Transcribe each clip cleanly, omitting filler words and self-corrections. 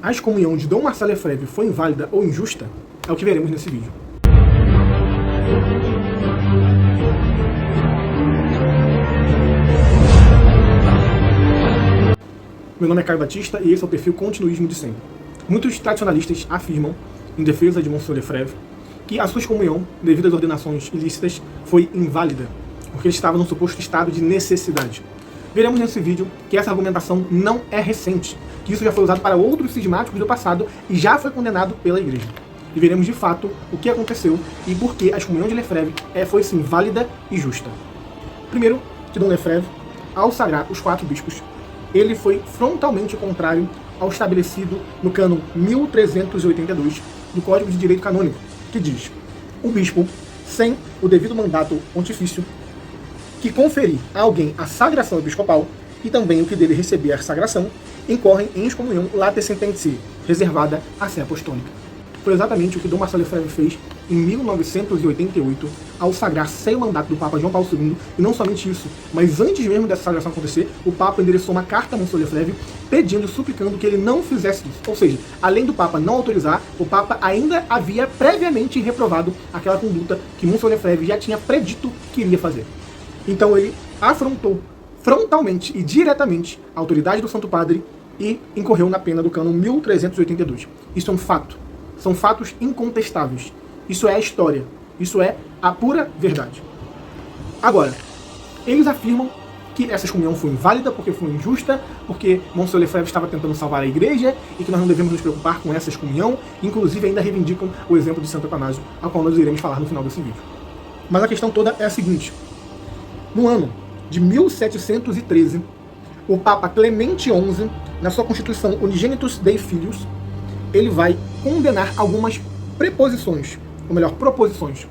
a excomunhão de Dom Marcelo Lefebvre foi inválida ou injusta é o que veremos nesse vídeo. Meu nome é Caio Batista e esse é o perfil Continuismo de Sempre. Muitos tradicionalistas afirmam, em defesa de Monsenhor Lefebvre, que a sua excomunhão, devido às ordenações ilícitas, foi inválida, porque ele estava num suposto estado de necessidade. Veremos nesse vídeo que essa argumentação não é recente, que isso já foi usado para outros cismáticos do passado e já foi condenado pela Igreja. E veremos de fato o que aconteceu e por que a excomunhão de Lefebvre foi sim válida e justa. Primeiro, que Dom Lefebvre, ao sagrar os 4 bispos, ele foi frontalmente contrário ao estabelecido no cânon 1382 do Código de Direito Canônico, que diz: o bispo, sem o devido mandato pontifício, que conferir a alguém a sagração episcopal e também o que dele receber a sagração, incorrem em excomunhão late sententiae, reservada à sé apostólica. Foi exatamente o que Dom Marcelo Lefebvre fez em 1988, ao sagrar sem o mandato do Papa João Paulo II, e não somente isso, mas antes mesmo dessa sagração acontecer, o Papa endereçou uma carta a Monsenhor Lefebvre pedindo, suplicando que ele não fizesse isso. Ou seja, além do Papa não autorizar, o Papa ainda havia previamente reprovado aquela conduta que Monsenhor Lefebvre já tinha predito que iria fazer. Então ele afrontou frontalmente e diretamente a autoridade do Santo Padre e incorreu na pena do cânon 1382. Isso é um fato. São fatos incontestáveis. Isso é a história. Isso é a pura verdade. Agora, eles afirmam que essa excomunhão foi inválida porque foi injusta, porque Monsenhor Lefebvre estava tentando salvar a Igreja e que nós não devemos nos preocupar com essa excomunhão. Inclusive ainda reivindicam o exemplo de Santo Atanásio, ao qual nós iremos falar no final desse vídeo. Mas a questão toda é a seguinte: no ano de 1713, o Papa Clemente XI, na sua Constituição Unigenitus Dei Filius, ele vai condenar algumas preposições, ou melhor, proposições,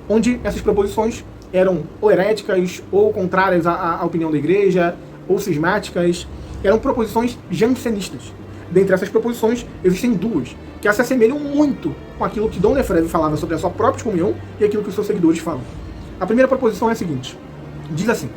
onde essas proposições eram ou heréticas, ou contrárias à opinião da Igreja, ou cismáticas, eram proposições jansenistas. Dentre essas proposições, existem 2, que se assemelham muito com aquilo que Dom Lefebvre falava sobre a sua própria excomunhão e aquilo que os seus seguidores falam. A primeira proposição é a seguinte, diz assim: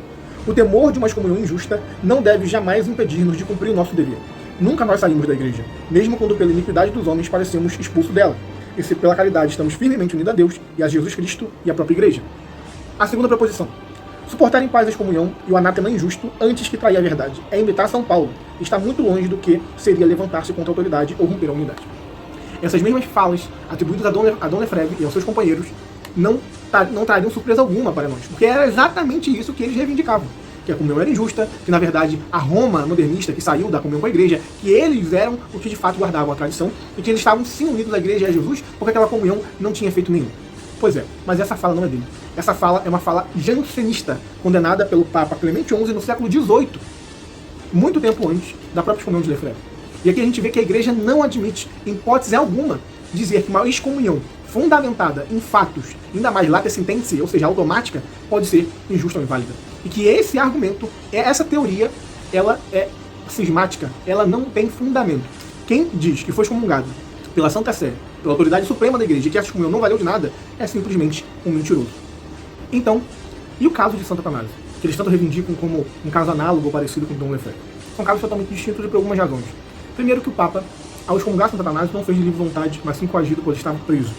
o temor de uma excomunhão injusta não deve jamais impedir-nos de cumprir o nosso dever. Nunca nós saímos da Igreja, mesmo quando pela iniquidade dos homens parecemos expulsos dela, e se pela caridade estamos firmemente unidos a Deus e a Jesus Cristo e à própria Igreja. A segunda proposição: suportar em paz a excomunhão e o anátema injusto antes que trair a verdade é imitar São Paulo, e está muito longe do que seria levantar-se contra a autoridade ou romper a unidade. Essas mesmas falas, atribuídas a Dom Lefebvre e aos seus companheiros, não trariam surpresa alguma para nós, porque era exatamente isso que eles reivindicavam, que a comunhão era injusta, que na verdade a Roma modernista que saiu da comunhão com a Igreja, que eles eram os que de fato guardavam a tradição, e que eles estavam sim unidos à Igreja e a Jesus, porque aquela comunhão não tinha feito nenhum. Pois é, mas essa fala não é dele. Essa fala é uma fala jansenista, condenada pelo Papa Clemente XI no século XVIII, muito tempo antes da própria excomunhão de Lefebvre. E aqui a gente vê que a Igreja não admite, em hipótese alguma, dizer que uma excomunhão fundamentada em fatos, ainda mais late sententiae, ou seja, automática, pode ser injusta ou inválida. E que esse argumento, essa teoria, ela é cismática, ela não tem fundamento. Quem diz que foi excomungado pela Santa Sé, pela autoridade suprema da Igreja, e que essa excomunhão não valeu de nada, é simplesmente um mentiroso. Então, e o caso de Santo Atanásio, que eles tanto reivindicam como um caso análogo ou parecido com Dom Lefebvre? São casos totalmente distintos por algumas razões. Primeiro, que o Papa, ao excomungar Santo Atanásio, não fez de livre vontade, mas sim coagido, pois estava preso.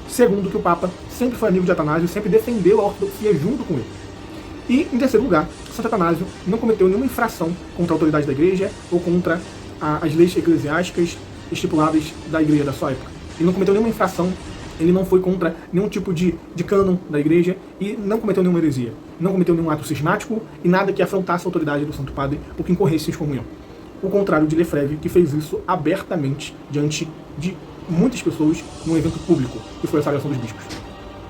Segundo, que o Papa sempre foi amigo de Atanásio, sempre defendeu a ortodoxia junto com ele. E, em terceiro lugar, Santo Atanásio não cometeu nenhuma infração contra a autoridade da Igreja ou contra as leis eclesiásticas estipuladas da Igreja da sua época. Ele não cometeu nenhuma infração, ele não foi contra nenhum tipo de cânon da Igreja e não cometeu nenhuma heresia. Não cometeu nenhum ato cismático e nada que afrontasse a autoridade do Santo Padre ou que incorresse em excomunhão. O contrário de Lefebvre, que fez isso abertamente diante de muitas pessoas num evento público, que foi a sagração dos bispos.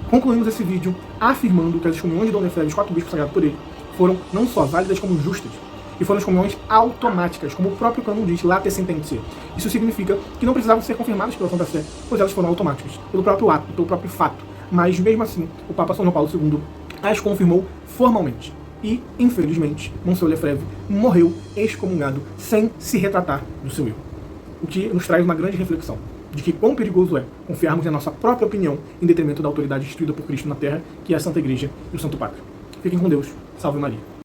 Concluímos esse vídeo afirmando que as excomunhões de Dom Lefebvre, os 4 bispos sagrados por ele, foram não só válidas como justas, e foram excomunhões automáticas, como o próprio cânon diz, late sententiae. Isso significa que não precisavam ser confirmadas pela Santa Sé, pois elas foram automáticas, pelo próprio ato, pelo próprio fato. Mas, mesmo assim, o Papa São João Paulo II as confirmou formalmente. E, infelizmente, Monsenhor Lefebvre morreu excomungado sem se retratar do seu erro. O que nos traz uma grande reflexão de que quão perigoso é confiarmos na nossa própria opinião em detrimento da autoridade instituída por Cristo na Terra, que é a Santa Igreja e o Santo Padre. Fiquem com Deus. Salve Maria.